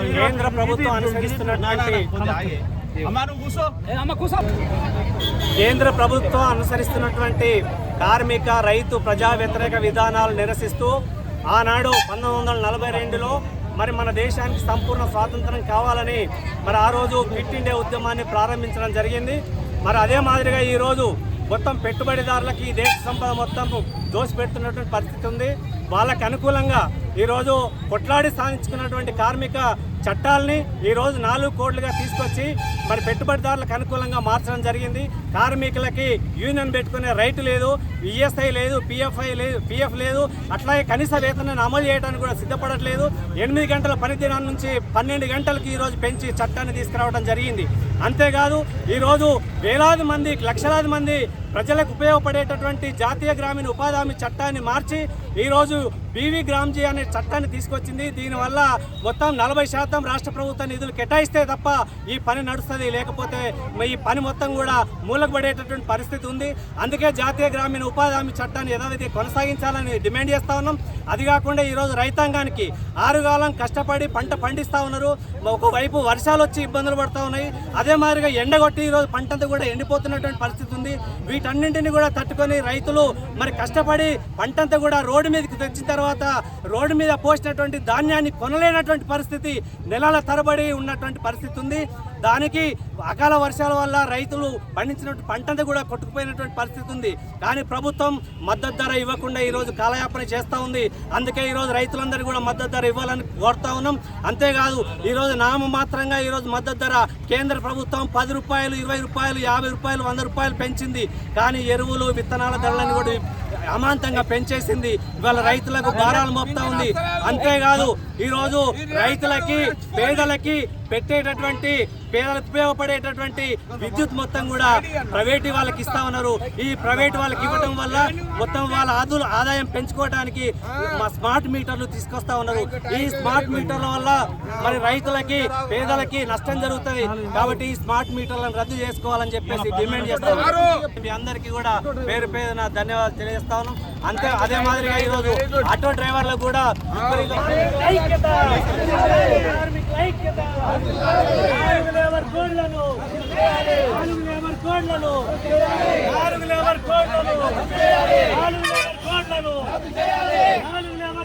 కేంద్ర ప్రభుత్వం అనుసరిస్తున్నటువంటి కార్మిక రైతు ప్రజా వ్యతిరేక విధానాలు నిరసిస్తూ ఆనాడు 1942లో మరి మన దేశానికి సంపూర్ణ స్వాతంత్రం కావాలని మరి ఆ రోజు క్విట్ ఇండియా ఉద్యమాన్ని ప్రారంభించడం జరిగింది. మరి అదే మాదిరిగా ఈరోజు మొత్తం పెట్టుబడిదారులకి ఈ దేశ సంపద మొత్తం దోసిపెడుతున్నటువంటి పరిస్థితి ఉంది. వాళ్ళకి అనుకూలంగా ఈరోజు కొట్లాడి సాధించుకున్నటువంటి కార్మిక చట్టాలని ఈరోజు 4 కోట్లుగా తీసుకొచ్చి మరి పెట్టుబడిదారులకు అనుకూలంగా మార్చడం జరిగింది. కార్మికులకి యూనియన్ పెట్టుకునే రైట్ లేదు, ఈఎస్ఐ లేదు, పిఎఫ్ లేదు, అట్లాగే కనీస వేతనాన్ని అమలు చేయడానికి కూడా సిద్ధపడట్లేదు. 8 గంటల పనిదినాల నుంచి 12 గంటలకు ఈరోజు పెంచి చట్టాన్ని తీసుకురావడం జరిగింది. అంతేకాదు ఈరోజు వేలాది మంది, లక్షలాది మంది ప్రజలకు ఉపయోగపడేటటువంటి జాతీయ గ్రామీణ ఉపాధి హామీ చట్టాన్ని మార్చి ఈరోజు బీవీ గ్రామ్జీ అనే చట్టాన్ని తీసుకొచ్చింది. దీనివల్ల మొత్తం 40% రాష్ట్ర ప్రభుత్వ నిధులు కేటాయిస్తే తప్ప ఈ పని నడుస్తుంది, లేకపోతే ఈ పని మొత్తం కూడా మూలకపడేటటువంటి పరిస్థితి ఉంది. అందుకే జాతీయ గ్రామీణ ఉపాధి హామీ చట్టాన్ని యథావిధి కొనసాగించాలని డిమాండ్ చేస్తూ ఉన్నాం. అది కాకుండా ఈరోజు రైతాంగానికి ఆరుగాలం కష్టపడి పంట పండిస్తూ ఉన్నారు. ఒకవైపు వర్షాలు వచ్చి ఇబ్బందులు పడుతూ ఉన్నాయి, అదే మాదిరిగా ఎండగొట్టి ఈరోజు పంటంతా కూడా ఎండిపోతున్నటువంటి పరిస్థితి ఉంది. వీటన్నింటినీ కూడా తట్టుకొని రైతులు మరి కష్టపడి పంటంతా కూడా రోడ్డు మీదకి తెచ్చిన తర్వాత రోడ్డు మీద పోసినటువంటి ధాన్యాన్ని కొనలేనటువంటి పరిస్థితి, నెలల తరబడి ఉన్నటువంటి పరిస్థితి ఉంది. దానికి అకాల వర్షాల వల్ల రైతులు పండించినటువంటి పంటంతా కూడా కొట్టుకుపోయినటువంటి పరిస్థితి ఉంది. కానీ ప్రభుత్వం మద్దతు ధర ఇవ్వకుండా ఈరోజు కాలయాపన చేస్తూ ఉంది. అందుకే ఈరోజు రైతులందరూ కూడా మద్దతు ధర ఇవ్వాలని కోరుతా ఉన్నాం. అంతేకాదు ఈరోజు నామమాత్రంగా ఈరోజు మద్దతు ధర కేంద్ర ప్రభుత్వం 10 రూపాయలు, 20 రూపాయలు, 50 రూపాయలు, 100 రూపాయలు పెంచింది. కానీ ఎరువులు, విత్తనాల ధరలను కూడా అమాంతంగా పెంచేసింది. ఇవాళ రైతులకు భారాలు మోపుతా ఉంది. అంతేకాదు ఈరోజు రైతులకి, పేదలకి పెట్టేటటువంటి, పేదలకు ఉపయోగపడేటటువంటి విద్యుత్ మొత్తం కూడా ప్రైవేట్ వాళ్ళకి ఇస్తా ఉన్నారు. ఈ ప్రైవేట్ వాళ్ళకి ఇవ్వడం వల్ల మొత్తం వాళ్ళ ఆదాయం పెంచుకోవడానికి స్మార్ట్ మీటర్లు తీసుకొస్తా ఉన్నారు. ఈ స్మార్ట్ మీటర్ల వల్ల మరి రైతులకి, పేదలకి నష్టం జరుగుతుంది. కాబట్టి ఈ స్మార్ట్ మీటర్లను రద్దు చేసుకోవాలని చెప్పేసి డిమాండ్ చేస్తా ఉన్నారు. మీ అందరికీ కూడా పేరు పేరున ధన్యవాదాలు తెలియజేస్తా ఉన్నాం. అదే మాదిరిగా ఈరోజు ఆటో డ్రైవర్లకు కూడా కోడ్లను